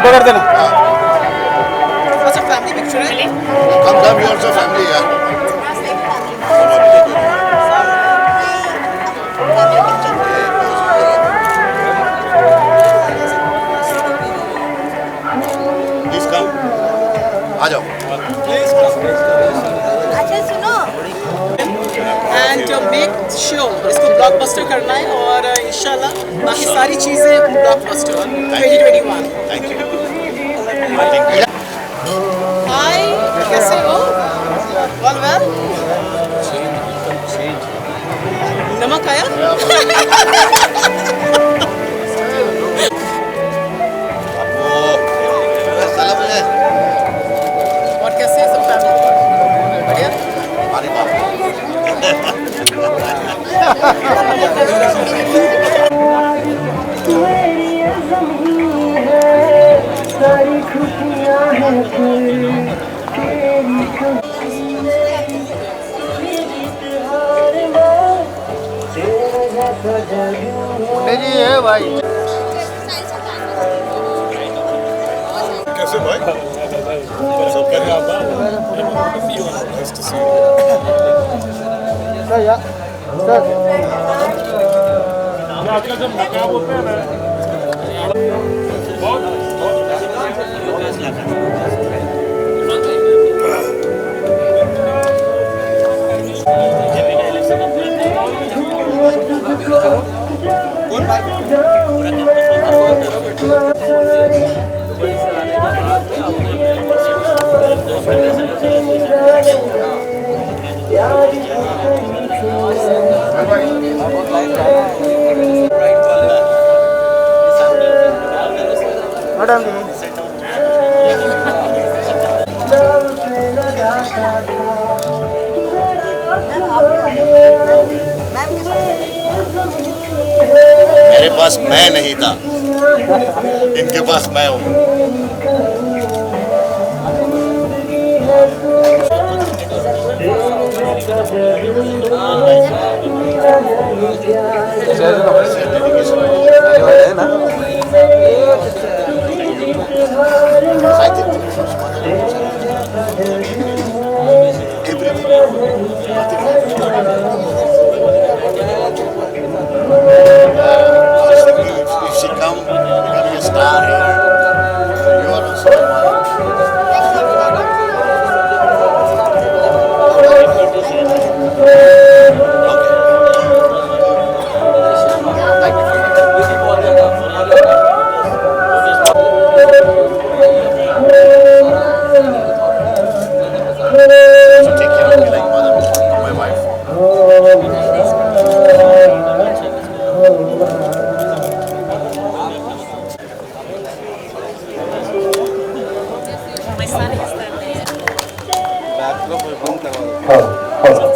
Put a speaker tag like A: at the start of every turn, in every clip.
A: Photo कर देना।
B: अच्छा फैमिली पिक्चर है।
C: कम कम योर से फैमिली यार। प्लीज कम, आ जाओ।
B: अच्छा सुनो एंड मेक श्योर इसको ब्लॉकबस्टर करना है और इंशाल्लाह बाकी सारी चीज़ें ब्लॉकबस्टर 2021।
C: Thank you.
B: हाय कैसे हो? All well? नमक आया? और कैसे है सब फैमिली? बढ़िया?
C: अरे बाप
D: सारी खुशियाँ हैं फिर तेरी खुशी तेरे जैसा जग
A: जी है भाई।
C: कैसे भाई? सब करें आप?
A: सर यार सर
E: आजकल जब नकाब होते हैं ना बहुत
A: मैडम जी
C: मेरे पास मैं नहीं था, इनके पास मैं हूँ।
A: है ना।
C: I think if she come, becoming a star here, you are also so take care of me like mother, my wife.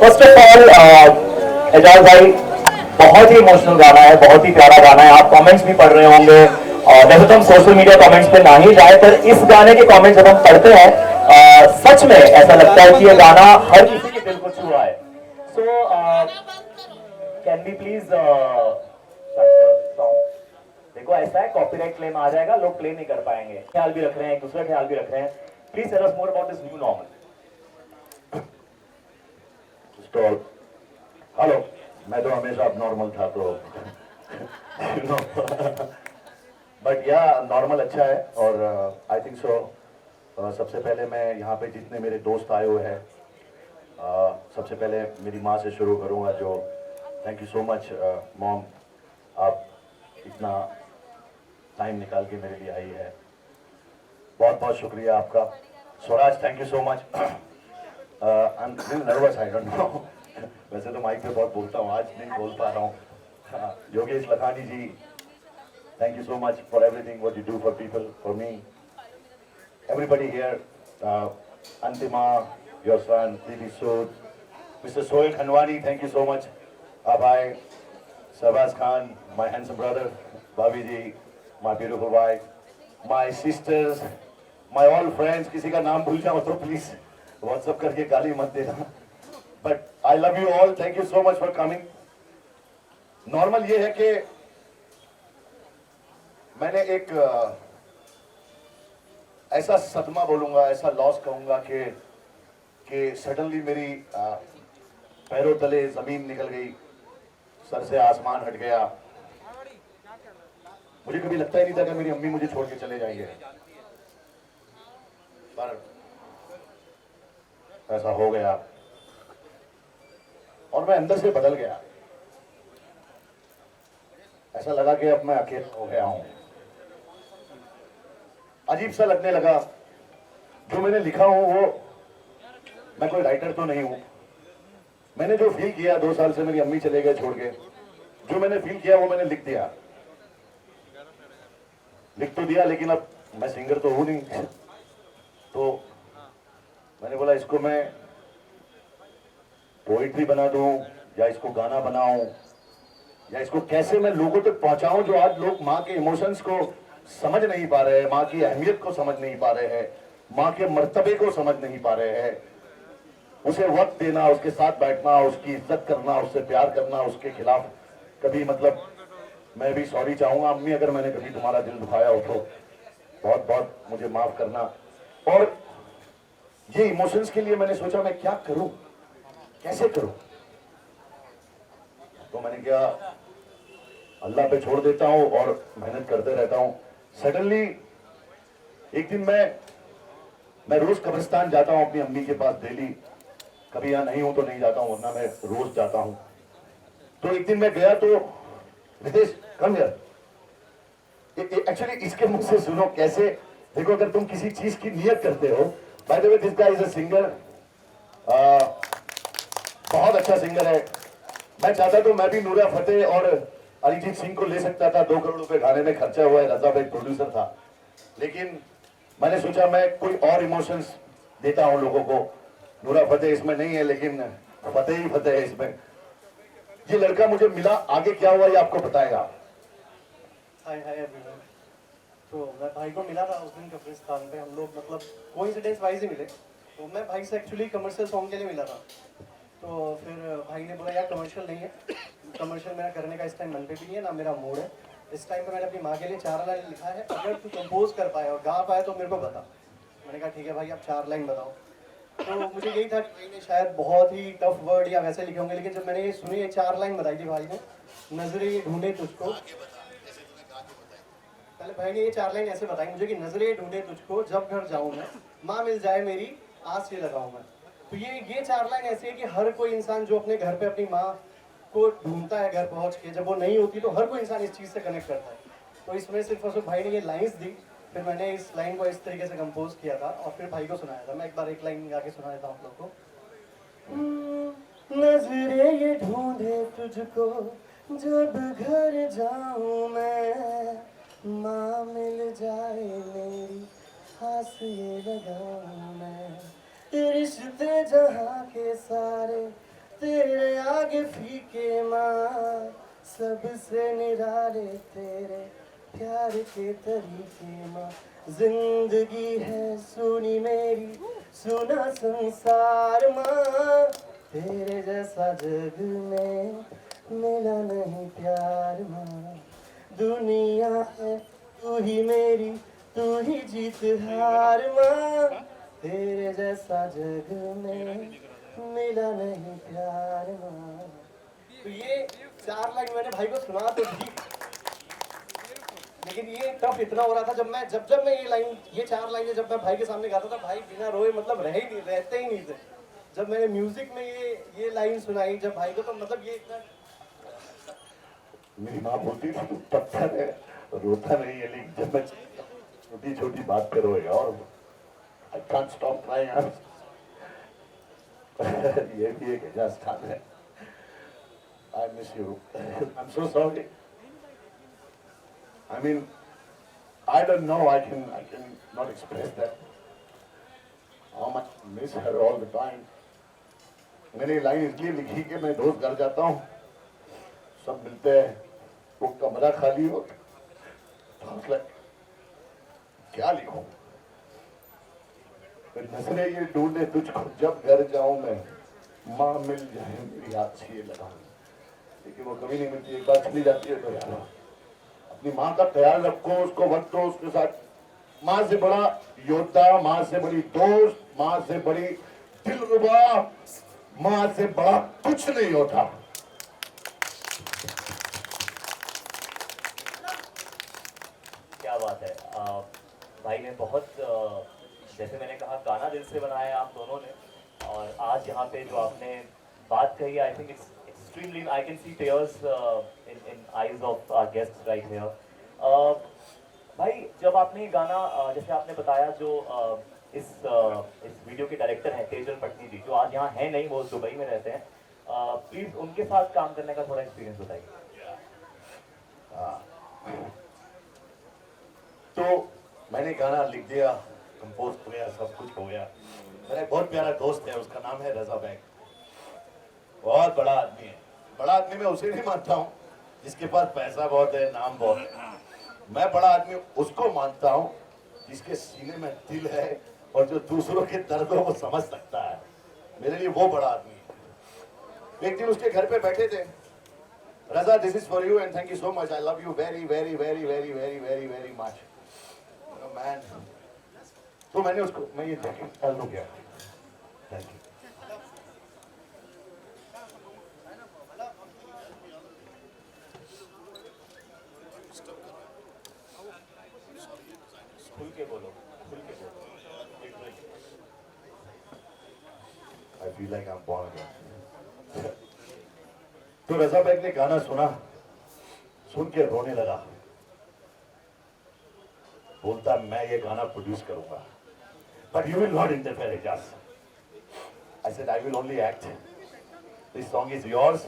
F: First of all Ejaz भाई बहुत ही इमोशनल गाना है, बहुत ही प्यारा गाना है। आप कमेंट्स भी पढ़ रहे होंगे और वैसे तो हम सोशल मीडिया कमेंट्स पे ना ही जाए, पर इस गाने के कमेंट्स जब हम पढ़ते हैं सच में ऐसा लगता है कि ये गाना हर किसी के दिल को छुआ है। So can be please song. देखो ऐसा है कॉपीराइट क्लेम आ जाएगा, लोग प्ले नहीं कर पाएंगे। ख्याल भी रख रहे हैं, एक दूसरे ख्याल भी रख रहे हैं। Please tell us more about this new normal. Hello, मैं तो हमेशा अब नॉर्मल था तो बट या नॉर्मल अच्छा है और आई थिंक सो। सबसे पहले मैं यहाँ पे जितने मेरे दोस्त आए हुए हैं, सबसे पहले मेरी माँ से शुरू करूँगा जो thank you so much mom, आप इतना टाइम निकाल के मेरे लिए आई है, बहुत बहुत शुक्रिया आपका। Swaraj thank you so much. I am feeling nervous, I don't know. वैसे तो माइक पे बहुत बोलता हूँ, आज नहीं बोल पा रहा हूँ। Yogesh Lakhani ji thank you so much for everything what you do for people, for me, everybody here. Antima, your son Preeti Sood, mister Sohail Khanwani thank you so much. अभाई, Shahbaz Khan, my handsome brother, bhabhi ji, my beautiful wife, my sisters, my all friends. किसी का नाम भूल जाओ तो please WhatsApp करके गाली मत देना, but I love you all, thank you so much for coming. Normal ये है कि मैंने एक ऐसा सदमा बोलूंगा, ऐसा लॉस कहूंगा कि सडनली मेरी पैरों तले जमीन निकल गई, सर से आसमान हट गया। मुझे कभी लगता ही नहीं था कि मेरी अम्मी मुझे छोड़ के चले जाएंगे, पर ऐसा हो गया और मैं अंदर से बदल गया। ऐसा लगा कि अब मैं अकेला हो गया हूं। अजीब सा लगने लगा। जो मैंने लिखा हूं वो, मैं कोई राइटर तो नहीं हूं। मैंने जो फील किया 2 साल से मेरी अम्मी चले गए छोड़ के, जो मैंने फील किया वो मैंने लिख दिया। लिख तो दिया, लेकिन अब मैं सिंगर तो हूं नहीं। तो मैंने बोला इसको मैं पोइट्री बना दूं या इसको गाना बनाऊं या इसको कैसे मैं लोगों तक पहुंचाऊं, जो आज लोग माँ के इमोशंस को समझ नहीं पा रहे हैं, माँ की अहमियत को समझ नहीं पा रहे हैं, माँ के मर्तबे को समझ नहीं पा रहे हैं। उसे वक्त देना, उसके साथ बैठना, उसकी इज्जत करना, उससे प्यार करना, उसके खिलाफ कभी मतलब मैं भी सॉरी चाहूंगा अम्मी, अगर मैंने कभी तुम्हारा दिल दुखाया हो तो बहुत बहुत मुझे माफ करना। और ये इमोशंस के लिए मैंने सोचा मैं क्या करूं, कैसे करूं। तो मैंने क्या, अल्लाह पे छोड़ देता हूं और मेहनत करते रहता हूं। सडनली एक दिन मैं रोज कब्रिस्तान जाता हूं अपनी अम्मी के पास डेली। कभी यहाँ नहीं हूं तो नहीं जाता हूं, वरना मैं रोज जाता हूं। तो एक दिन मैं गया तो रितेश कम यार, एक्चुअली इसके मुंह से सुनो कैसे। देखो, अगर तुम किसी चीज की नियत करते हो, by the way this guy is a singer, बहुत अच्छा सिंगर है। मैं चाहता तो मैं भी नूरा फतेह और अरिजीत सिंह को ले सकता था। 2 करोड़ रुपए गाने में खर्चा हुआ है, रजा भाई प्रोड्यूसर था। लेकिन मैंने सोचा मैं कोई और इमोशंस देता हूं लोगों को। नूरा फतेह इसमें नहीं है, लेकिन फतेह ही फतेह है इसमें। ये लड़का मुझे मिला, आगे क्या हुआ ये आपको बताएगा।
G: Hi everyone. तो मैं भाई को मिला था उस दिन कब्रिस्तान पे। हम लोग मतलब कोइंसिडेंस वाइज ही मिले। तो मैं भाई से एक्चुअली कमर्शियल सॉन्ग के लिए मिला था। तो फिर भाई ने बोला यार कमर्शियल नहीं है, कमर्शियल मेरा करने का इस टाइम मन पे भी नहीं है, ना मेरा मूड है। इस टाइम पे मैंने अपनी माँ के लिए 4 लाइन लिखा है, अगर तू कंपोज कर पाए और गा पाए तो मेरे को बता। मैंने कहा ठीक है भाई, आप 4 लाइन बताओ। तो मुझे यही था कि भाई ने शायद बहुत ही टफ वर्ड या वैसे लिखे होंगे, लेकिन जब मैंने ये सुनी, ये 4 लाइन बताई थी भाई ने, नजरें ढूंढे तुझको। पहले भाई ने ये 4 लाइन ऐसे बताई मुझे कि नजरें ढूंढे तुझको, जब घर जाऊं मैं, माँ मिल जाए मेरी, आस ये लगाऊं मैं। तो ये 4 लाइन ऐसी है कि हर कोई इंसान जो अपने घर पे अपनी माँ को ढूंढता है घर पहुंच के, जब वो नहीं होती तो हर कोई इंसान इस चीज़ से कनेक्ट करता है। तो इसमें सिर्फ और सिर्फ भाई ने ये लाइन्स दी, फिर मैंने इस लाइन को इस तरीके से कंपोज किया था और फिर भाई को सुनाया था। मैं एक बार एक लाइन गा के सुना देता हूँ आप लोग को। नजरें ये ढूंढे तुझको, जब घर जाऊं मैं, माँ मिल जाए मेरी, आस ये लगाऊं मैं। रिश्ते जहाँ के सारे तेरे आगे फीके माँ, सबसे निराले तेरे प्यार के तरीके माँ। जिंदगी है सुनी मेरी, सुना संसार माँ, तेरे जैसा जग में मिला नहीं प्यार माँ। दुनिया है तू ही मेरी, तू ही जीत हार माँ, तेरे जैसा जग में मिला नहीं प्यार माँ। तो ये 4 लाइन मैंने भाई को सुना तो दी, लेकिन ये टफ इतना हो रहा था जब मैं ये 4 लाइनें जब मैं भाई के सामने गाता था, भाई बिना रोए मतलब रहते ही नहीं थे। जब मैंने म्यूजिक में ये लाइन सुनाई जब भाई को, तो मतलब ये इतना।
F: मेरी माँ बोलती थी तू पत्थर है, रोता नहीं है, लेकिन जब मैं छोटी छोटी बात पे रोएगा और आई कांट स्टॉप क्राइंग। ये भी एक ऐसा स्थान है। I miss you, I am so sorry. I mean, I don't know, I can not express that. How much I miss her all the time. मैंने ये लाइन इसलिए लिखी कि मैं रोज घर जाता हूँ, सब मिलते हैं, वो कमरा खाली हो, तो क्या लिखूं? नजरें ये ढूंढे तुझको, जब घर जाऊं मैं, माँ मिल जाए मेरी, याद से ये लगा। लेकिन वो कभी नहीं मिलती, एक बार चली जाती है तो यार। अपनी माँ का ख्याल रखो, उसको वक्त दो, उसके साथ माँ से बड़ा योद्धा, माँ से बड़ी दोस्त, माँ से बड़ी दिलरुबा, माँ से बड़ा कुछ नहीं होता।
H: क्या बात है। भाई ने बहुत जैसे मैंने कहा गाना दिल से बनाया है आप दोनों ने, और आज यहाँ पे जो आपने बात कही, I think it's extremely, I can see tears in eyes of our guests right here. भाई जब आपने ये गाना जैसे आपने बताया, जो इस वीडियो के डायरेक्टर हैं तेजल पटनी जी, जो आज यहाँ हैं नहीं, वो दुबई में रहते हैं, प्लीज उनके साथ काम करने का थोड़ा एक्सपीरियंस बताइए।
F: तो मैंने गाना लिख दिया, कंपोज हो गया, सब कुछ हो गया। मेरा एक बहुत प्यारा दोस्त है, उसका नाम है रजा बैग। बहुत बड़ा आदमी है। बड़ा आदमी मैं उसे नहीं मानता हूँ जिसके पास पैसा बहुत है, नाम बहुत है। मैं बड़ा आदमी उसको मानता हूँ जिसके सीने में दिल है और जो दूसरों के दर्दों को समझ सकता है। मेरे लिए वो बड़ा आदमी है। एक दिन उसके घर पे बैठे थे। Raza, this is for you and thank you so much, I love you very very very very very very very much man. तो मैंने उसको, मैं ये जैकेट डाल दूं क्या? Thank you.
H: खुल के बोलो, खुल के बोलो।
F: I feel like I'm born again. तो रजा बैग ने गाना सुना, सुन के रोने लगा। बोलता मैं ये गाना प्रोड्यूस करूंगा, but you will not interfere, Ijaz. I said I will only act. This song is yours.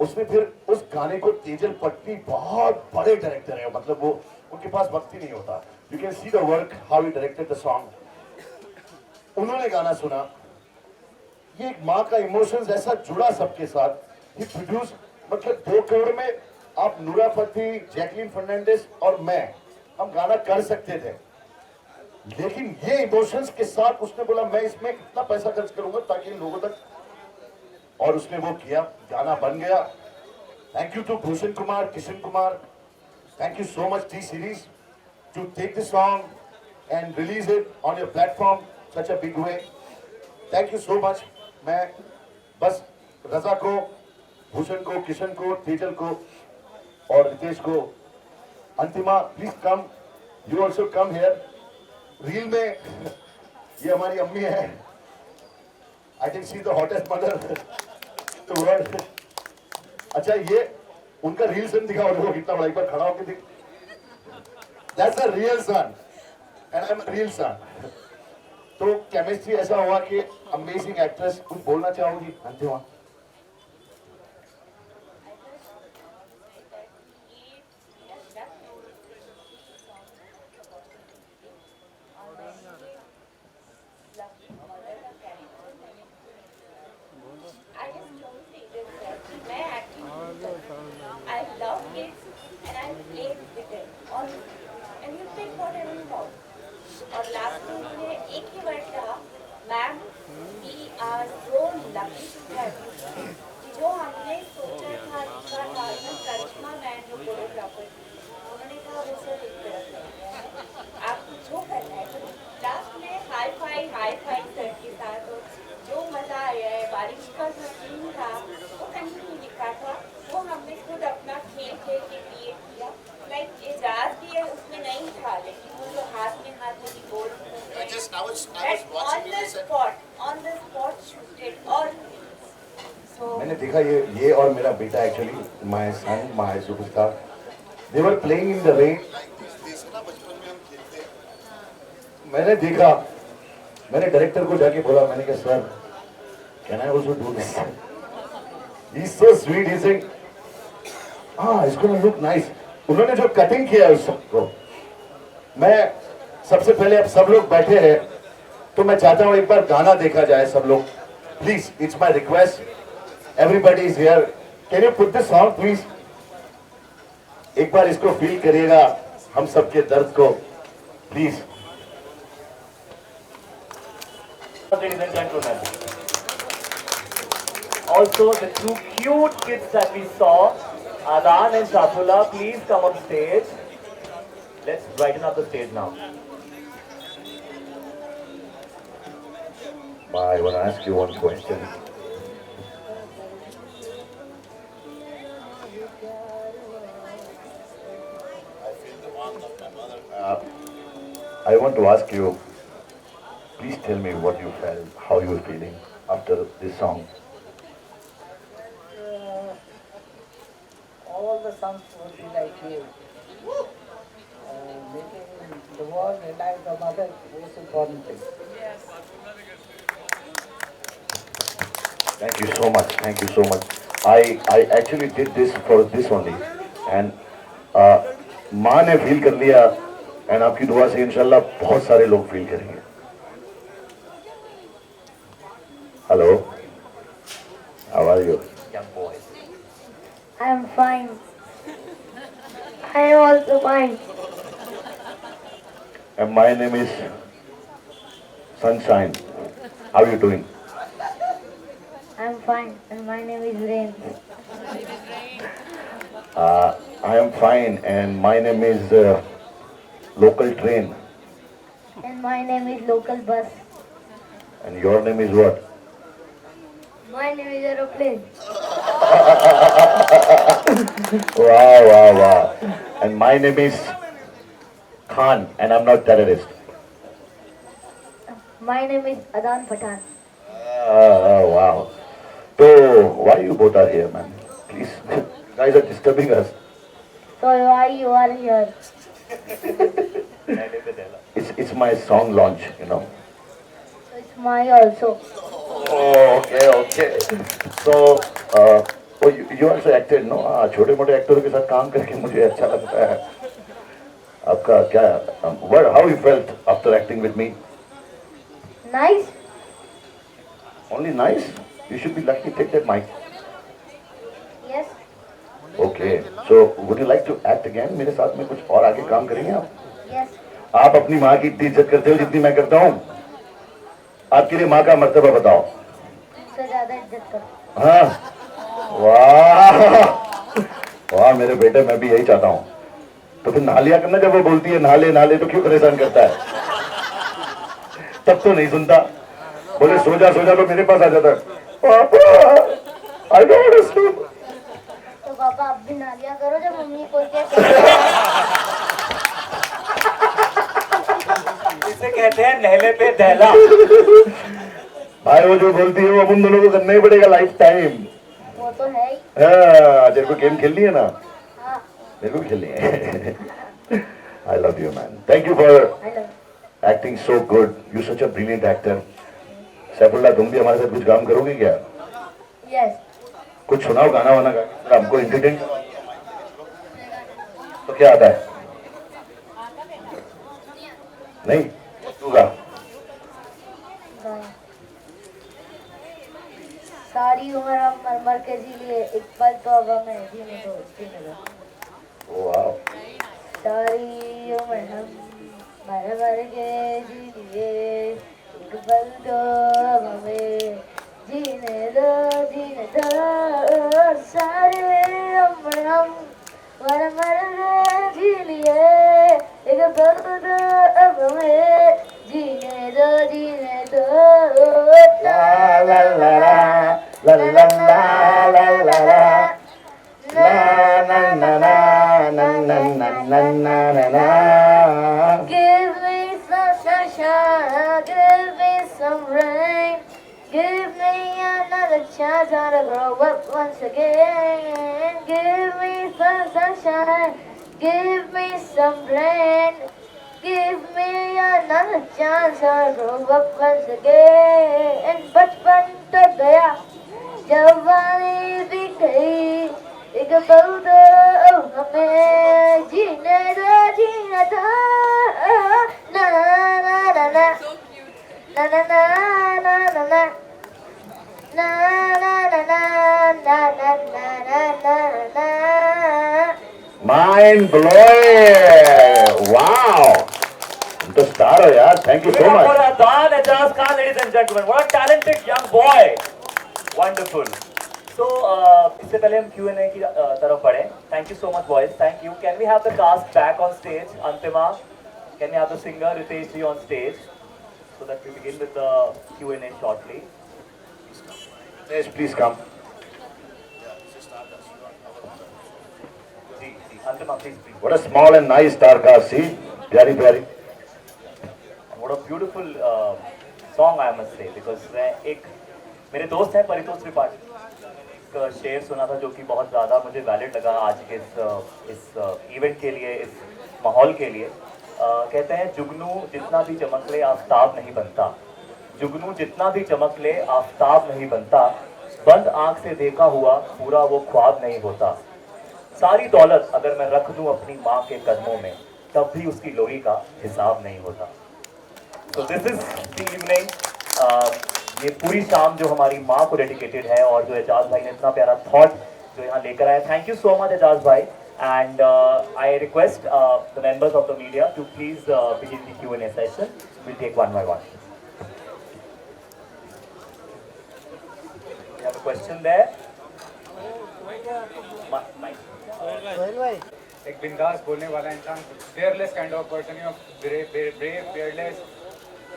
F: उसने फिर उस गाने को, तेजल पटनी बहुत बड़े डायरेक्टर है, मतलब वो उनके पास वक्त ही नहीं होता। You can see the work, how he directed the song. उन्होंने गाना सुना, ये एक माँ का इमोशंस ऐसा जुड़ा सबके साथ। He produced, मतलब 2 करोड़ में आप नूरा फतेही, जैकलीन फर्नांडिस और मैं, हम गाना कर सकते थे, लेकिन ये इमोशंस के साथ उसने बोला मैं इसमें इतना पैसा खर्च करूंगा ताकि लोगों तक, और उसने वो किया, गाना बन गया। Thank you to Bhushan Kumar, Kishan Kumar, thank you so much T Series to take the song and release it on your platform such a big way. Thank you so much. मैं बस रजा को, भूषण को, किशन को, तेजल को और रितेश को, अंतिमा please come, you also come here. Reel में ये हमारी अम्मी है, I think she is the hottest mother the world. अच्छा, ये उनका रियल सन दिखाओ, देखो कितना बड़ा, एक बार खड़ा होकर दिख। That's a real son and I am a real son. तो केमिस्ट्री ऐसा हुआ कि अमेजिंग एक्ट्रेस, कुछ बोलना चाहोगी Antima?
I: I love kids and I play with them. And you think what I want. और लास्ट में उन्होंने एक ही वर्ड कहा, ma'am we are so lucky to have you. जो हमने सोचा था, लिखा था, इवन करिश्मा मैन जो कोरियोग्राफर, उन्होंने कहा वो सब एक तरफ है, आपको जो करना है। तो लास्ट में हाई फाई सर के साथ जो मज़ा आया है, बारिश का जो सीन था वो कहीं नहीं लिखा था, वो हमने खुद अपना खेल के क्रिएट किया। लाइक एजाज भी है उसमें नहीं था, लेकिन वो जो हाथ में बोल ऑन द स्पॉट शूटेड। और
F: मैंने देखा ये और मेरा बेटा, actually my son, my superstar, they were playing in the rain. मैंने देखा, मैंने डायरेक्टर को जाके बोला, मैंने कहा sir can I also do this? He is so sweet, he said हाँ इट्स गोना लुक नाइस। उन्होंने जो कटिंग किया उस सबको, मैं सबसे पहले, अब सब लोग बैठे हैं तो मैं चाहता हूं एक बार गाना देखा जाए सब लोग, please, it's my request, everybody is here, can you put this song please? एक बार इसको फील करिएगा, हम सबके दर्द को, please.
H: Ladies and gentlemen, also the 2 cute kids that we saw, Adan and Shafula, please come on stage. Let's brighten up the stage now.
F: I want to ask you one question. I want to ask you, please tell me what you felt, how you were feeling after this song.
D: All the songs would be like you. Making the world realize the mother most important thing.
F: Thank you so much. Thank you so much. I actually did this for this only, and माँ ने feel कर लिया, and आपकी दुआ से इंशाल्लाह बहुत सारे लोग फील करेंगे. Hello, how are you?
H: Young boy.
I: I am fine. I am also fine.
F: And my name is Sunshine. How are you doing?
I: I am fine. And my name is Rain.
F: I am fine, and my name is Local Train.
I: And my name is Local Bus.
F: And your name is what?
I: My name is Aeroplane.
F: Wow, wow, wow. And my name is Khan, and I'm not terrorist.
I: My name is Adan Pathan.
F: Oh, wow. So, why you both are here, man? Please, you guys are disturbing us.
I: So why you are here?
F: It's my song launch, you know.
I: So it's my also.
F: Oh, okay. So, you also acted, no? छोटे मोटे एक्टरों के साथ काम करके मुझे अच्छा लगता है. आपका क्या? How you felt after acting with me?
I: Nice.
F: Only nice? You should be lucky. Take that mic.
I: Yes.
F: Okay. So, would you like to act again? मेरे साथ में कुछ और आगे काम करेंगे आप?
I: Yes.
F: आप अपनी माँ की इतनी इज्जत करते हो जितनी मैं करता हूँ. आपके लिए माँ का मर्तबा बताओ.
I: इससे ज्यादा इज्जत करो.
F: हाँ. वाह वाह मेरे बेटे, मैं भी यही चाहता हूँ. तो फिर नहा लिया करना, जब वो बोलती है नहाले नहाले तो क्यों परेशान करता है? तब तो नहीं सुनता. बोले सो जा तो मेरे पास आ जाता है. पापा, I don't want to sleep.
I: तो पापा आप भी ना लिया करो जब मम्मी को क्या.
H: इसे कहते हैं नहले पे दहला.
F: भाई वो जो बोलती है वो अपन दोनों को करना ही पड़ेगा लाइफ टाइम.
I: वो तो है ही.
F: तेरे को गेम खेलनी है ना?
I: हाँ.
F: मेरे को खेलनी है. I love you, man. Thank you for acting so good. You're such a brilliant actor. Saifullah, तुम भी हमारे साथ कुछ काम करोगे क्या?
I: Yes.
F: कुछ सुनाओ, गाना वाना गा, हमको एंटरटेन. तो क्या आता है? नहीं, तू गा.
I: सारी उम्र हम मर मर के जी लिए, एक पल तो अब हमें जीने दो.
F: वाह.
I: सारी उम्र हम मर मर के जी लिए, एक पल तो अब हमें जीने दो. सारी उम्र हम मर मर के जी लिए, एक पल तो अब हमें जीने दो.
F: La la la la la la la la la la. Na na na na na na na na na na.
I: Give me some sunshine, give me some rain, give me another chance to grow up once again. Give me some sunshine, give me some rain, give me another chance to grow up once again. बचपन तो गया, जवानी भी गई, एक पल तो हमें जीने दो. ना ना ना ना ना ना ना ना ना ना ना na na na na na na na na na.
F: Mind blowing! Wow! तुम तो स्टार हो यार. Thank you so much.
H: For Adan Ejaz Khan, ladies and gentlemen, what a talented young boy. Wonderful. So इससे पहले हम Q&A की तरफ बढ़ें. Thank you so much boys. Thank you. Can we have the cast back on stage? Antima, can we have the singer Ritesh ji on stage so that we begin with the Q&A shortly.
F: Yes, please come.
H: Antima, please.
F: What a small and nice star cast. See, very, very.
H: What a beautiful song I must say, because एक मेरे दोस्त हैं परितोष त्रिपाठी, एक शेर सुना था जो कि बहुत ज़्यादा मुझे वैलिड लगा आज के इस इवेंट के लिए, इस माहौल के लिए. कहते हैं जुगनू जितना भी चमक ले आफताब नहीं बनता, जुगनू जितना भी चमक ले आफताब नहीं बनता, बंद आँख से देखा हुआ पूरा वो ख्वाब नहीं होता. सारी दौलत अगर मैं रख दूं अपनी माँ के कदमों में, तब भी उसकी लोई का हिसाब नहीं होता. तो दिस इज द इवनिंग. ये पूरी शाम जो हमारी माँ को डेडिकेटेड है, और जो एजाज भाई ने इतना प्यारा थॉट जो यहाँ लेकर आया. Thank you so much Ejaz bhai. And I request the members of the media to please begin the Q&A session. Will take one by one. You have a question there?
J: एक बिंदास बोलने वाला इंसान, fearless kind of person, you know, brave, fearless.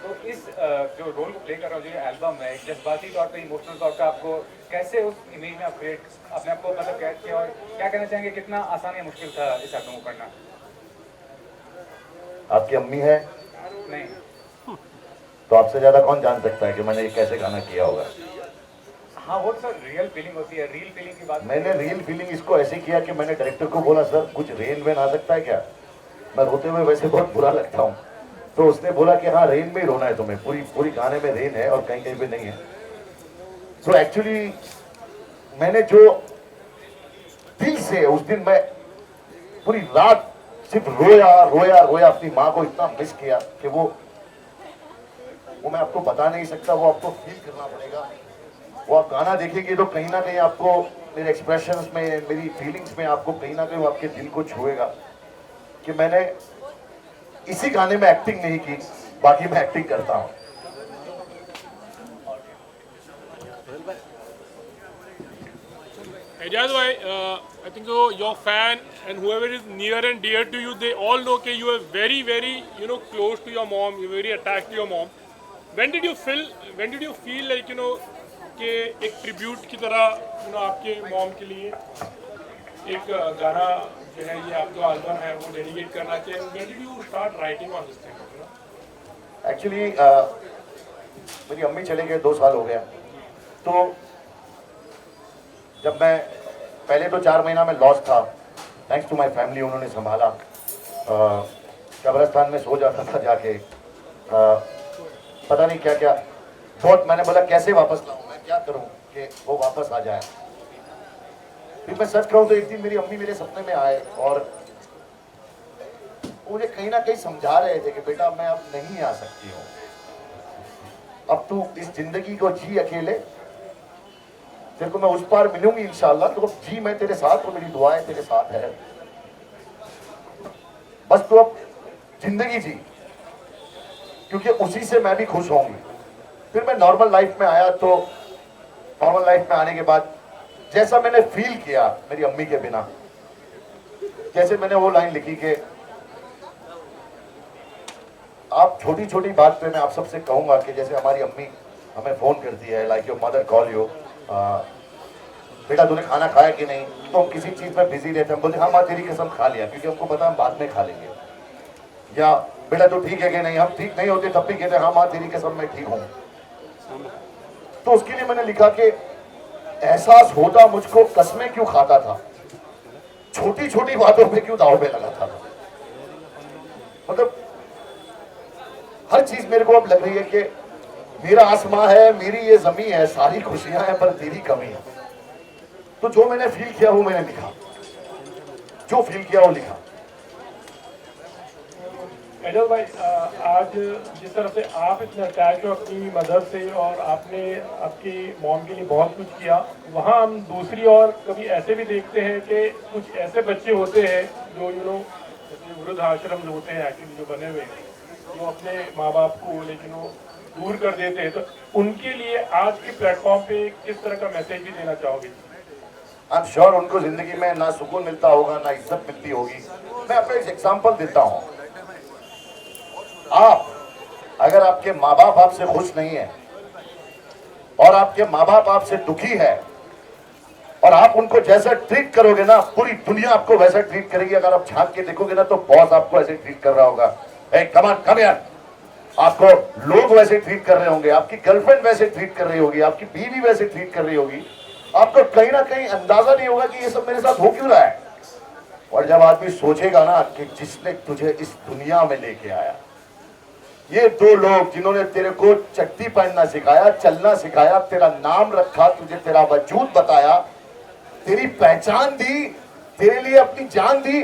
J: तो इस जो role play कर रहा हूँ, जो एल्बम है, जज्बाती तौर पे, इमोशनल तौर पे आपको कैसे उस इमेज में आप क्रिएट अपने आप को मतलब कैद किया, और क्या कहना चाहेंगे, कितना आसान या मुश्किल था इस एल्बम को करना?
F: आपकी अम्मी है?
J: नहीं.
F: तो आपसे ज्यादा कौन जान सकता है कि मैंने ये कैसे गाना किया होगा?
J: हाँ, वो सर रियल फीलिंग होती है. रियल फीलिंग की बात
F: मैंने रियल फीलिंग इसको ऐसे किया कि मैंने डायरेक्टर को बोला, सर कुछ रेन वेन आ सकता है क्या? मैं रोते हुए वैसे बहुत बुरा लगता हूँ. तो उसने बोला कि हाँ रेन में ही रोना है तुम्हें, पूरी गाने में रेन है और कहीं कहीं पे नहीं है. सो एक्चुअली मैंने जो दिल से उस दिन मैं पूरी रात सिर्फ रोया अपनी माँ को इतना मिस किया कि वो मैं आपको बता नहीं सकता. वो आपको फील करना पड़ेगा. वो आप गाना देखेंगे तो कहीं ना कहीं आपको मेरे एक्सप्रेशंस में, मेरी फीलिंग्स में आपको कहीं ना कहीं वो आपके दिल को छुएगा कि मैंने इसी गाने में एक्टिंग नहीं की, बाकी मैं एक्टिंग करता हूँ.
E: Ejaz bhai, I think your fan and whoever is near and dear to you, they all know that you are very, very, close to your mom. You're very attached to your mom. When did you feel like, कि एक tribute की तरह, आपके mom के लिए एक गाना जो है, ये आपका एल्बम है, वो डेडिकेट करना चाहिए. When did you start writing on this thing?
F: Actually मेरी अम्मी चले गए 2 साल हो गया. तो जब मैं पहले तो 4 महीना में लॉस था, थैंक्स टू माय फैमिली, उन्होंने संभाला. कब्रिस्तान में सो जाता था जाके, पता नहीं क्या क्या. बहुत मैंने बोला कैसे वापस लाऊं, मैं क्या करूं कि वो वापस आ जाए. फिर मैं सच कहूं तो एक दिन मेरी अम्मी मेरे सपने में आए और मुझे कहीं ना कहीं समझा रहे थे कि बेटा मैं अब नहीं आ सकती हूँ, अब तू इस जिंदगी को जी अकेले, तेरे को मैं उस पार मिलूंगी इंशाल्लाह, तो जी मैं तेरे साथ, और मेरी दुआएं तेरे साथ है, बस तू अब जिंदगी जी, क्योंकि उसी से मैं भी खुश होंगी. फिर मैं नॉर्मल लाइफ में आया. तो नॉर्मल लाइफ में आने के बाद जैसा मैंने फील किया मेरी अम्मी के बिना, जैसे मैंने वो लाइन लिखी कि आप छोटी छोटी बात पे मैं आप सबसे कहूंगा कि जैसे हमारी अम्मी हमें फोन करती है, like your mother call you, बेटा तूने खाना खाया कि नहीं, तो हम किसी चीज में बिजी रहते हैं, हम बोलते हाँ माँ तेरी कसम खा लिया, क्योंकि हमको पता हम बाद में खा लेंगे. या बेटा तू ठीक है कि नहीं, हम ठीक नहीं होते तब भी कहते हाँ माँ तेरी कसम मैं ठीक हूँ. तो उसके लिए मैंने लिखा कि एहसास होता मुझको कसमें क्यों खाता था, छोटी छोटी बातों पे क्यों दाव पे लगाता था. मतलब हर चीज मेरे को अब लग रही है कि मेरा आसमां है, मेरी ये जमीन है, सारी खुशियां हैं पर तेरी कमी है. तो जो मैंने फील किया वो मैंने लिखा, जो फील किया वो लिखा.
E: एजाज भाई, आज जिस तरह से आप इतने अटैच हो अपनी मदर से और आपने आपकी मॉम के लिए बहुत कुछ किया, वहाँ हम दूसरी और कभी ऐसे भी देखते हैं कि कुछ ऐसे बच्चे होते हैं जो जैसे वृद्ध आश्रम होते हैं एक्चुअली जो बने हुए हैं, जो अपने माँ बाप को लेकिन वो दूर कर देते हैं. तो उनके लिए आज के प्लेटफॉर्म पे किस तरह का मैसेज भी देना चाहोगे?
F: आई एम श्योर उनको जिंदगी में ना सुकून मिलता होगा, ना इज्जत मिलती होगी। मैं आपको एक एग्जांपल देता हूं। आप अगर आपके माँ बाप आपसे खुश नहीं है और आपके माँ बाप आपसे दुखी है और आप उनको जैसा ट्रीट करोगे ना, पूरी दुनिया आपको वैसा ट्रीट करेगी। अगर आप झांक के देखोगे ना तो बॉस आपको ऐसे ट्रीट कर रहा होगा, ए कम ऑन कम हियर, आपको लोग वैसे ट्रीट कर रहे होंगे, आपकी गर्लफ्रेंड वैसे ट्रीट कर रही होगी, आपकी बीवी वैसे ट्रीट कर रही होगी। आपको कहीं ना कहीं अंदाजा नहीं होगा कि ये सब मेरे साथ हो क्यों रहा है। और जब आदमी सोचेगा ना कि जिसने तुझे इस दुनिया में लेके आया, ये दो लोग जिन्होंने तेरे को चड्डी पहनना सिखाया, चलना सिखाया, तेरा नाम रखा, तुझे तेरा वजूद बताया, तेरी पहचान दी, तेरे लिए अपनी जान दी,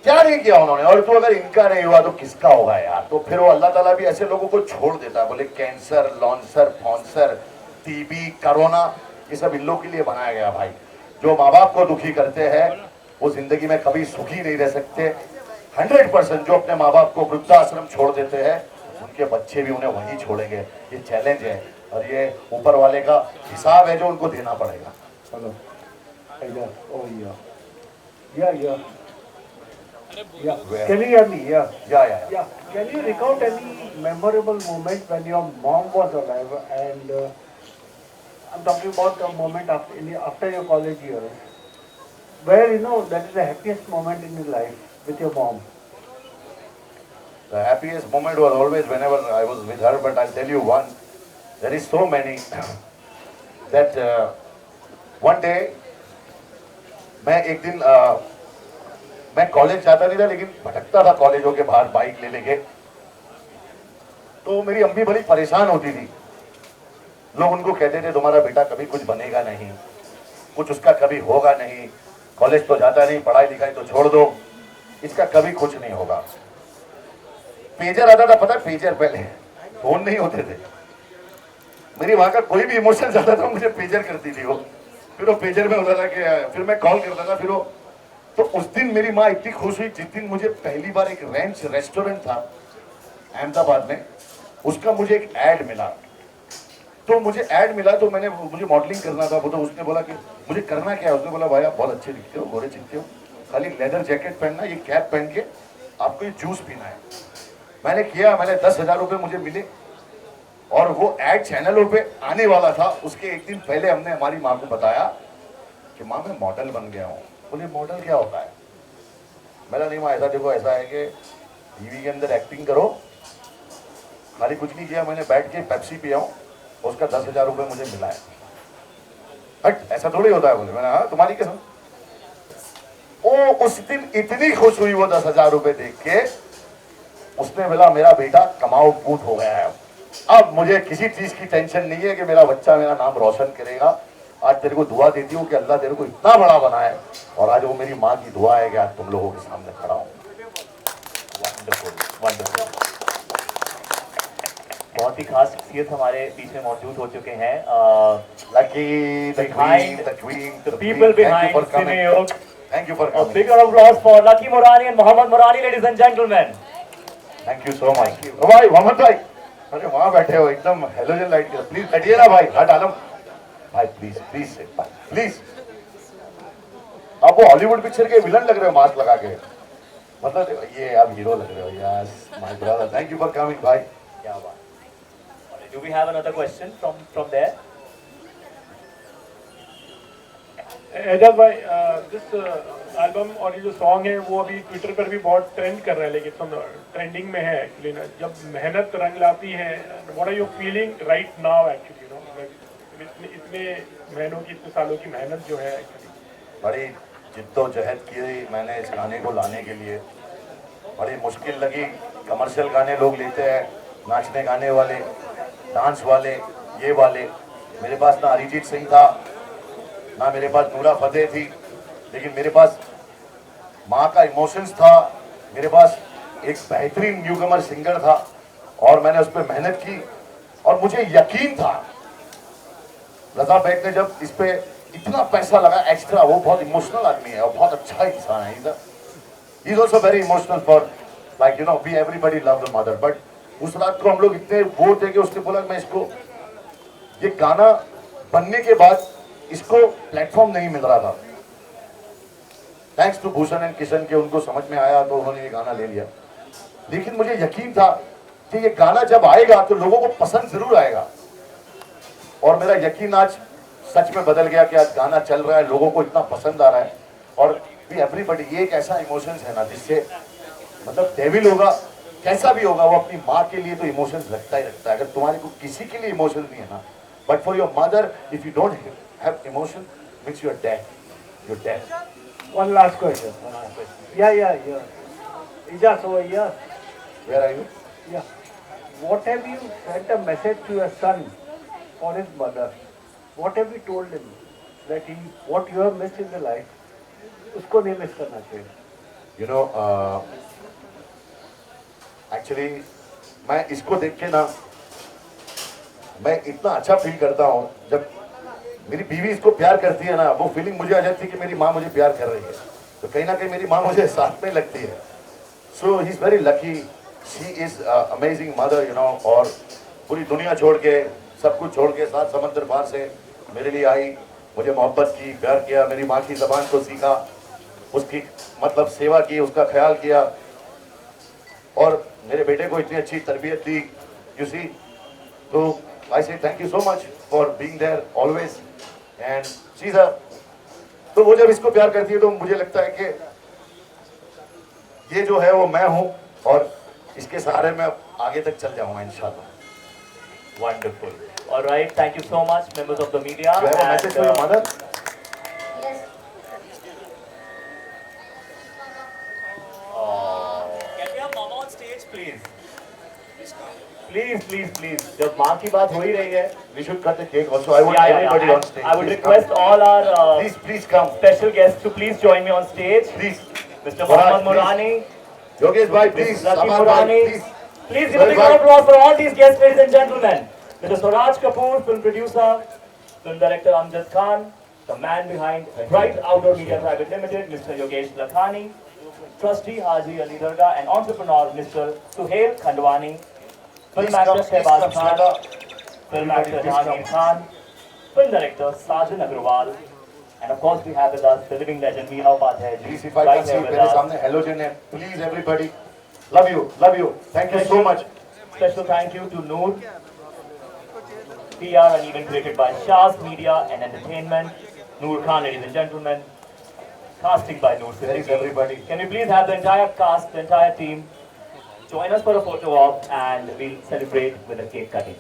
F: क्या नहीं किया उन्होंने। और तू अगर इनका नहीं हुआ तो किसका होगा यार। तो फिर वो अल्लाह ताला भी ऐसे लोगों को छोड़ देता है। बोले कैंसर, लॉन्सर, फॉन्सर, टीबी, कोरोना, ये सब इन लोग के लिए बनाया गया भाई। जो माँ बाप को दुखी करते हैं वो जिंदगी में कभी सुखी नहीं रह सकते। 100% जो अपने माँ बाप को वृद्धाश्रम छोड़ देते हैं उनके बच्चे भी उन्हें वहीं छोड़ेंगे। ये चैलेंज है और ये ऊपर वाले का हिसाब है जो उनको देना पड़ेगा।
D: Hello. Oh yeah. Yeah.
F: Where?
D: Can you hear me? Yeah.
F: Yeah.
D: Can you recount any memorable moment when your mom was alive? And I'm talking about a moment after your college years, where that is the happiest moment in your life with your mom.
F: The happiest moment was always whenever I was with her, but I'll tell you one. There is so many that one day मैं एक दिन मैं college जाता नहीं था लेकिन भटकता था कॉलेजों के बाहर बाइक ले लेके। तो मेरी अम्मी बड़ी परेशान होती थी। लोग उनको कहते थे तुम्हारा बेटा कभी कुछ बनेगा नहीं, कुछ उसका कभी होगा नहीं, कॉलेज तो जाता नहीं, पढ़ाई लिखाई तो छोड़ दो, इसका कभी कुछ नहीं होगा। पेजर आता था, पता है पेजर, पहले फोन नहीं होते थे। मेरी वहां का कोई भी इमोशन आता था मुझे पेजर करती थी वो। फिर वो पेजर में होता था कि फिर मैं कॉल करता था। फिर वो तो उस दिन मेरी माँ इतनी खुश हुई जिस दिन मुझे पहली बार एक रेंच रेस्टोरेंट था अहमदाबाद में, उसका मुझे एक ऐड मिला। तो मुझे ऐड मिला तो मुझे मॉडलिंग करना था। वो तो उसने बोला कि मुझे करना क्या है। उसने बोला भाई आप बहुत अच्छे दिखते हो, गोरे दिखते हो, खाली लेदर जैकेट पहनना, ये कैप पहन के आपको ये जूस पीना है। मैंने किया, मैंने 10,000 रुपये मुझे मिले और वो ऐड चैनलों पे आने वाला था। उसके एक दिन पहले हमने हमारी माँ को बताया कि माँ मैं मॉडल बन गया हूँ। बोले मॉडल क्या होता है? मैंने नहीं माँ ऐसा देखो, ऐसा है कि टीवी के अंदर एक्टिंग करो। खाली कुछ नहीं किया, मैंने बैठ के पेप्सी पिया हूँ, उसका 10,000 रुपये मुझे मिला है। हट, ऐसा थोड़ी होता है। बोले मैंने हाँ तुम्हारी कसम। ओ उस दिन इतनी खुश हुई वो 10,000 रुपये देख के, उसने बोला मेरा बेटा कमाओ पूत हो गया है। अब मुझे किसी चीज की टेंशन नहीं है कि मेरा बच्चा मेरा नाम रोशन करेगा। आज तेरे को दुआ देती हूँ कि अल्लाह तेरे को इतना बड़ा बनाए। और आज वो मेरी माँ की दुआ है कि आज तुम लोगों के सामने खड़ा हूँ।
H: Wonderful wonderful. बहुत ही खास शख्सियत हमारे बीच में मौजूद हो चुके हैं।
F: Lucky, the queen, the queen,
H: the people behind Cineo.
F: Thank you for
H: A
F: coming.
H: big round of applause for Lucky Morani and Mohammad Morani, ladies and gentlemen.
F: Thank you so much. भाई मोहम्मद भाई, अरे वहाँ बैठे हो एकदम halogen light के, please हटिए ना भाई, हट आलम भाई, प्लीज प्लीज प्लीज। आप वो हॉलीवुड पिक्चर के विलन लग रहे हो मास्क लगा के, मतलब ये आप हीरो लग रहे हो। Yes my brother, thank you for coming भाई।
H: क्या बात। Do we have another question from there?
E: Ejaz भाई, दिस एल्बम और ये जो सॉन्ग है वो अभी ट्विटर पर भी बहुत ट्रेंड कर रहा है, लेकिन ट्रेंडिंग में है एक्चुअली ना। जब मेहनत रंग लाती है, what are you feeling right now actually, इतने महीनों की, इतने सालों की मेहनत जो है एक्चुअली।
F: बड़ी जिद्दोजहद की मैंने इस गाने को लाने के लिए, बड़ी मुश्किल लगी। कमर्शियल गाने लोग लेते हैं, नाचने गाने वाले, डांस वाले, ये वाले। मेरे पास ना अरिजीत सिंह था, ना मेरे पास नूरा फतेह थी, लेकिन मेरे पास माँ का इमोशंस था, मेरे पास एक बेहतरीन न्यूकमर सिंगर था और मैंने उस पर मेहनत की और मुझे यकीन था। रजा बेग ने जब इस पे इतना पैसा लगा एक्स्ट्रा, वो बहुत इमोशनल आदमी है और बहुत अच्छा इंसान है। He is also very emotional for like you know we everybody love the mother. But उस रात को हम लोग इतने वो थे कि उसने बोला मैं इसको, ये गाना बनने के बाद इसको प्लेटफॉर्म नहीं मिल रहा था। Thanks to Bhushan and Kishan के उनको समझ में आया तो उन्होंने ये गाना ले लिया। लेकिन मुझे यकीन था कि ये गाना जब आएगा तो लोगों को पसंद जरूर आएगा, और मेरा यकीन आज सच में बदल गया कि आज गाना चल रहा है, लोगों को इतना पसंद आ रहा है। और भी एवरीबडी, ये एक ऐसा इमोशंस है ना जिससे मतलब डेविल होगा कैसा भी होगा, वो अपनी माँ के लिए तो इमोशंस रखता ही रखता है। अगर तुम्हारे को किसी के लिए इमोशंस नहीं है ना, but for your mother if you don't have emotion means you are dead.
D: One last question. Yeah. Ijaz over here.
F: Where are you?
D: Yeah. What have you sent a message to your son or his mother? What have you told him that what you have missed in the life, उसको नहीं miss करना चाहिए?
F: You know, actually, मैं इसको देख के ना मैं इतना अच्छा फील करता हूँ। जब मेरी बीवी इसको प्यार करती है ना, वो फीलिंग मुझे आ जाती है कि मेरी माँ मुझे प्यार कर रही है, तो कहीं ना कहीं मेरी माँ मुझे साथ में लगती है। So he is very lucky, she is amazing mother, you know. और पूरी दुनिया छोड़ के, सब कुछ छोड़ के, सात समंदर पार से मेरे लिए आई, मुझे मोहब्बत की, प्यार किया, मेरी माँ की ज़बान को सीखा, उसकी मतलब सेवा की, उसका ख्याल किया, और मेरे बेटे को इतनी अच्छी तरबियत दी, यू सी। तो I say thank you so much for being there always and she is. तो वो जब इसको प्यार करती है तो मुझे लगता है कि ये जो है वो मैं हूँ, और इसके सहारे मैं आगे तक चल जाऊंगा इंशाल्लाह।
H: Wonderful. All right, thank you so much, members of the media.
F: Do you have a message for your mother?
I: Yes.
H: Can we have Mama on stage, please? Please. जब माँ की बात हो ही रही है,
F: We should cut the cake also. I want everybody on stage.
H: I would
F: Please
H: request
F: come.
H: all our
F: Please come.
H: special guests to please join me on stage.
F: Please.
H: Mr.
F: Faraj,
H: Mohammad Murani,
F: Yogesh bhai,
H: Ms.
F: please.
H: Lucky
F: Saman bhai,
H: Murani.
F: please.
H: Please give a big round of applause for all these guests, ladies and gentlemen. Mr. Suraj Kapoor, film producer, film director Amjad Khan, the man behind Bright Outdoor Media Private Limited, Mr. Yogesh Lakhani, trustee Haji Ali Darga, and entrepreneur Mr. Suhail Khandwani, film
F: Please
H: actor
F: come, please
H: Shehbaz
F: come,
H: Khan,
F: Shweta.
H: film actor
F: Please
H: Jahangir
F: come.
H: Khan, film director Sajan Agrawal, and of course we have with us the living legend Meera Upadhyay ji,
F: Please, if I
H: right
F: can see
H: here with
F: मेरे
H: us.
F: सामने halogen है, please everybody. Love you. Thank you so much.
H: Special thank you to Noor, PR and event created by Shah's Media and Entertainment, Noor Khan, ladies and gentlemen, casting by Noor
F: There is
H: Siddiqui.
F: everybody.
H: Can we please have the entire cast, the entire team, join us for a photo op and we'll celebrate with a cake cutting.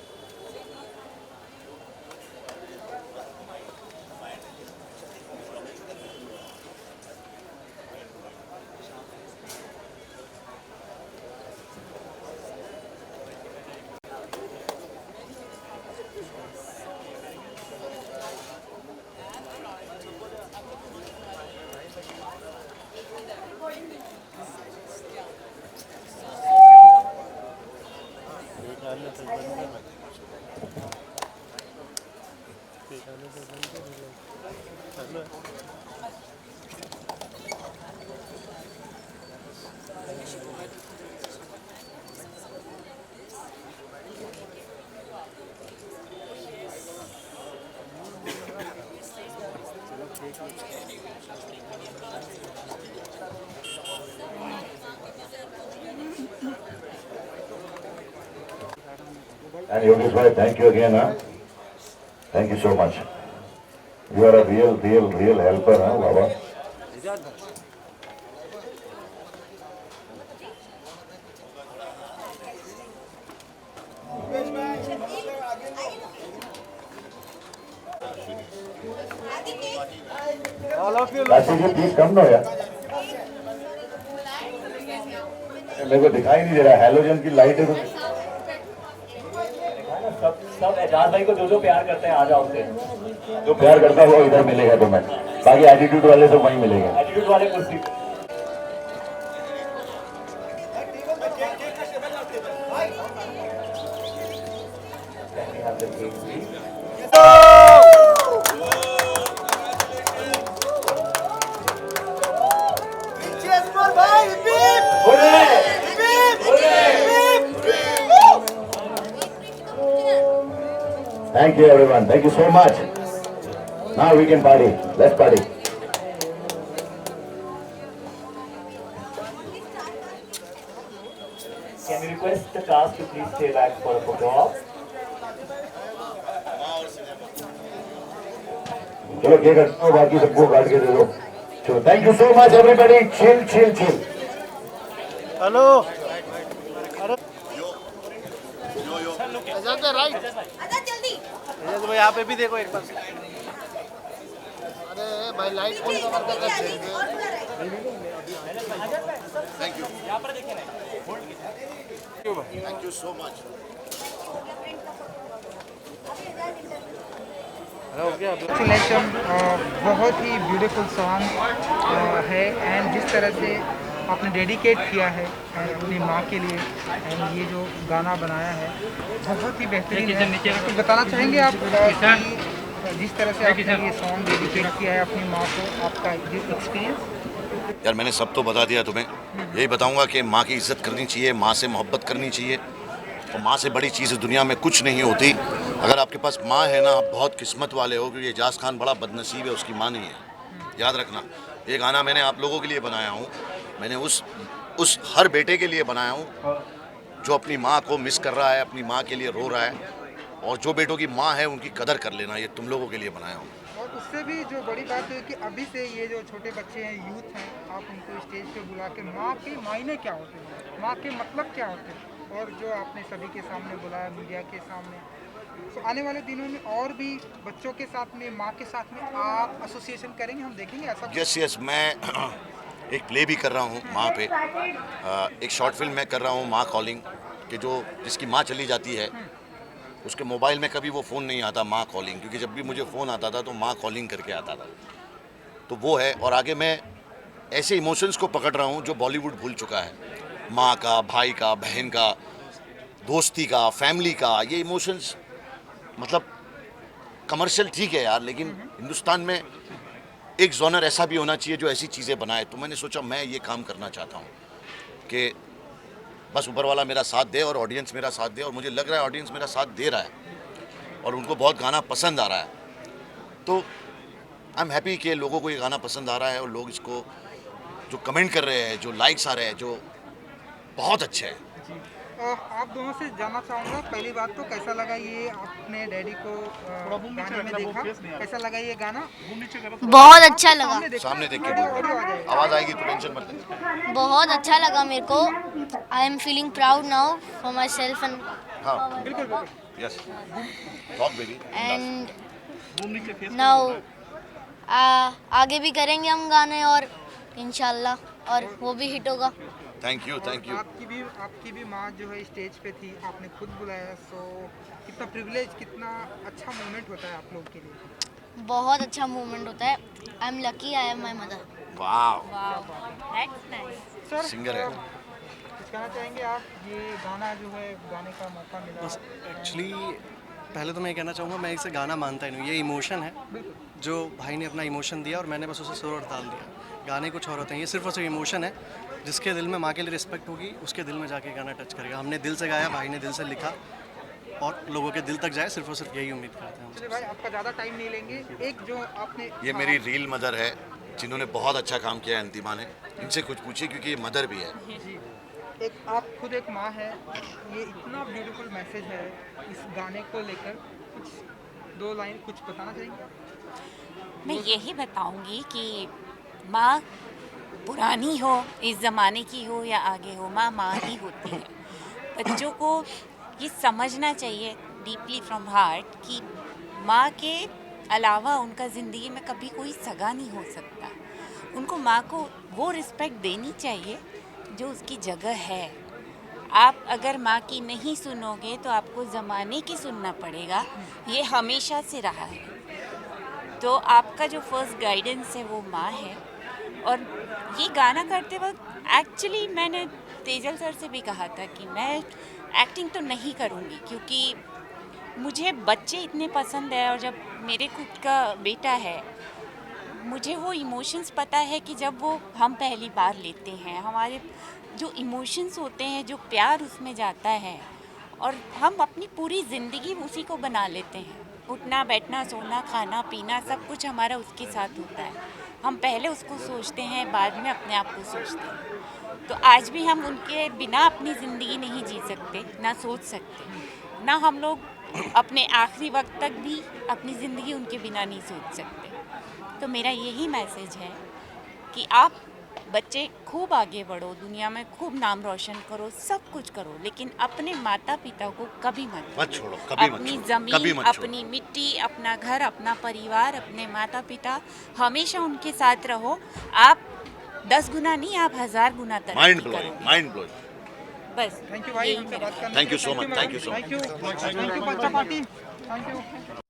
F: And Yogesh bhai, thank you again, huh? Thank you so much. You are a real helper, huh, Baba?
A: All of you.
F: Rashi ji, please come now, यार. मेरे को दिखाई नहीं दे रहा, halogen की light है तो
H: सब एजाज भाई को जो प्यार करते हैं आ जाओ उसे।
F: जो प्यार करता है वो इधर मिलेगा तुम्हें, बाकी एटीट्यूड वाले सब वहीं मिलेंगे।
H: एटीट्यूड वाले कुर्सी। Can we have the cake, please?
F: Thank you everyone. Thank you so much. Now we can party. Let's party.
H: Can we request the cast to please stay back for a photo op?
F: चलो cake हटाओ, बाकी सबको काट के दे दो. चलो, thank you so much everybody. Chill.
A: Hello Ajay right Ajay भाई यहाँ पे भी देखो एक बार. अरे भाई लाइट कौन सा वर्क करता है?
C: Thank you so much.
K: Congratulation. बहुत ही ब्यूटीफुल सॉन्ग है एंड जिस तरह से आपने डेडिकेट किया है अपनी माँ के लिए एंड ये जो गाना बनाया है बहुत ही बेहतरीन है. कुछ बताना चाहेंगे आप कि जिस तरह से आपने ये सॉन्ग डेडिकेट किया है अपनी माँ को, आपका एक्सपीरियंस?
C: यार मैंने सब तो बता दिया तुम्हें. यही बताऊंगा कि माँ की इज्जत करनी चाहिए, माँ से मोहब्बत करनी चाहिए, और माँ से बड़ी चीज़ दुनिया में कुछ नहीं होती. अगर आपके पास माँ है ना, आप बहुत किस्मत वाले हो, क्योंकि एजाज खान बड़ा बदनसीब है, उसकी माँ नहीं है. याद रखना. ये गाना मैंने आप लोगों के लिए बनाया हूँ. मैंने उस हर बेटे के लिए बनाया हूँ जो अपनी माँ को मिस कर रहा है, अपनी माँ के लिए रो रहा है, और जो बेटों की माँ है उनकी कदर कर लेना. ये तुम लोगों के लिए बनाया हूँ.
K: और उससे भी जो बड़ी बात है कि अभी से ये जो छोटे बच्चे हैं, यूथ हैं, आप उनको स्टेज पे बुला के माँ के मायने क्या होते हैं, माँ के मतलब क्या होते हैं, और जो आपने सभी के सामने बुलाया, मीडिया के सामने, तो आने वाले दिनों में और भी बच्चों के साथ में, माँ के साथ में आप एसोसिएशन करेंगे, हम देखेंगे ऐसा?
C: यस मैं एक प्ले भी कर रहा हूँ माँ पे. एक शॉर्ट फिल्म मैं कर रहा हूँ, माँ कॉलिंग, कि जो जिसकी माँ चली जाती है उसके मोबाइल में कभी वो फ़ोन नहीं आता माँ कॉलिंग, क्योंकि जब भी मुझे फ़ोन आता था तो माँ कॉलिंग करके आता था. तो वो है. और आगे मैं ऐसे इमोशंस को पकड़ रहा हूँ जो बॉलीवुड भूल चुका है. माँ का, भाई का, बहन का, दोस्ती का, फैमिली का. ये इमोशंस मतलब कमर्शियल ठीक है यार, लेकिन हिंदुस्तान में एक जॉनर ऐसा भी होना चाहिए जो ऐसी चीज़ें बनाए. तो मैंने सोचा मैं ये काम करना चाहता हूँ कि बस ऊपर वाला मेरा साथ दे और ऑडियंस मेरा साथ दे, और मुझे लग रहा है ऑडियंस मेरा साथ दे रहा है और उनको बहुत गाना पसंद आ रहा है. तो आई एम हैप्पी कि लोगों को ये गाना पसंद आ रहा है, और लोग इसको जो कमेंट कर रहे हैं, जो लाइक्स आ रहे हैं, जो बहुत अच्छा है.
K: आप दोनों से जानना चाहूँगा, पहली बात तो कैसा लगा ये आपने डैडी को गाने में देखा, कैसा लगा ये गाना?
L: बहुत अच्छा लगा.
C: सामने देख के बोल, आवाज़ आएगी तो टेंशन मत ले.
L: बहुत अच्छा लगा मेरे को. I am feeling proud now for myself and
C: हाँ yes talk baby.
L: And now आगे भी करेंगे हम गाने, और इंशाल्लाह, और वो भी हिट होगा.
C: Thank you.
K: आपकी भी माँ जो है स्टेज पे थी, आपने खुद बुलाया, सो कितना प्रिविलेज, कितना अच्छा मोमेंट होता है आप लोग के लिए?
L: बहुत अच्छा मोमेंट होता है. I am lucky I am my mother.
C: वाह,
L: दैट्स नाइस.
K: सर
C: सिंगर है.
K: कुछ कहना चाहेंगे आप? ये गाना जो है गाने का मौका मिला.
M: बस एक्चुअली पहले तो मैं ये कहना चाहूँगा, मैं इसे गाना मानता ही नहीं. ये इमोशन है जो भाई ने अपना इमोशन दिया और मैंने बस उसे सुर और ताल दिया. गाने कुछ और होते हैं, ये सिर्फ और सिर्फ इमोशन है. जिसके दिल में माँ के लिए रिस्पेक्ट होगी उसके दिल में जाके गाना टच करेगा. हमने दिल से गाया, भाई ने दिल से लिखा, और लोगों के दिल तक जाए, सिर्फ और सिर्फ यही उम्मीद करते हैं.
K: चलिए भाई, आपका ज़्यादा टाइम नहीं लेंगे. एक जो आपने
C: ये मेरी रील मदर है जिन्होंने बहुत अच्छा काम किया है, अंतिमा ने. इनसे कुछ पूछिए क्योंकि ये मदर भी है.
K: जी, एक आप खुद एक माँ है, ये इतना ब्यूटीफुल मैसेज है इस गाने को लेकर, कुछ दो लाइन कुछ बताना चाहेंगे?
N: मैं यही बताऊंगी कि माँ पुरानी हो, इस ज़माने की हो या आगे हो, माँ माँ ही होती है. बच्चों को ये समझना चाहिए डीपली फ्रॉम हार्ट कि माँ के अलावा उनका ज़िंदगी में कभी कोई सगा नहीं हो सकता. उनको माँ को वो रिस्पेक्ट देनी चाहिए जो उसकी जगह है. आप अगर माँ की नहीं सुनोगे तो आपको ज़माने की सुनना पड़ेगा. ये हमेशा से रहा है. तो आपका जो फर्स्ट गाइडेंस है वो माँ है. और ये गाना करते वक्त एक्चुअली मैंने तेजल सर से भी कहा था कि मैं एक्टिंग तो नहीं करूँगी, क्योंकि मुझे बच्चे इतने पसंद है, और जब मेरे खुद का बेटा है, मुझे वो इमोशंस पता है कि जब वो हम पहली बार लेते हैं, हमारे जो इमोशंस होते हैं, जो प्यार उसमें जाता है, और हम अपनी पूरी ज़िंदगी उसी को बना लेते हैं। उठना बैठना सोना खाना पीना सब कुछ हमारा उसके साथ होता है। हम पहले उसको सोचते हैं, बाद में अपने आप को सोचते हैं। तो आज भी हम उनके बिना अपनी ज़िंदगी नहीं जी सकते, ना सोच सकते, ना हम लोग अपने आखिरी वक्त तक भी अपनी ज़िंदगी उनके बिना नहीं सोच सकते। तो मेरा यही मैसेज है कि आप बच्चे खूब आगे बढ़ो, दुनिया में खूब नाम रोशन करो, सब कुछ करो, लेकिन अपने माता पिता को कभी मत
C: छोड़ो, कभी मत
N: अपनी
C: छोड़ो,
N: ज़मीन,
C: कभी मत छोड़ो।
N: अपनी मिट्टी, अपना घर, अपना परिवार, अपने माता पिता, हमेशा उनके साथ रहो। आप 10 गुना नहीं, आप 1000 गुना तरक्की
C: माइंड
N: करोगे।
C: Blowing, mind blowing.
N: बस
K: थैंक यू भाई,
N: यही
K: हमसे
N: मेरा
K: बात करने
C: Thank you
K: के लिए।
C: so much, thank you so much.
K: Thank you बच्चा पार्टी, थैंक यू।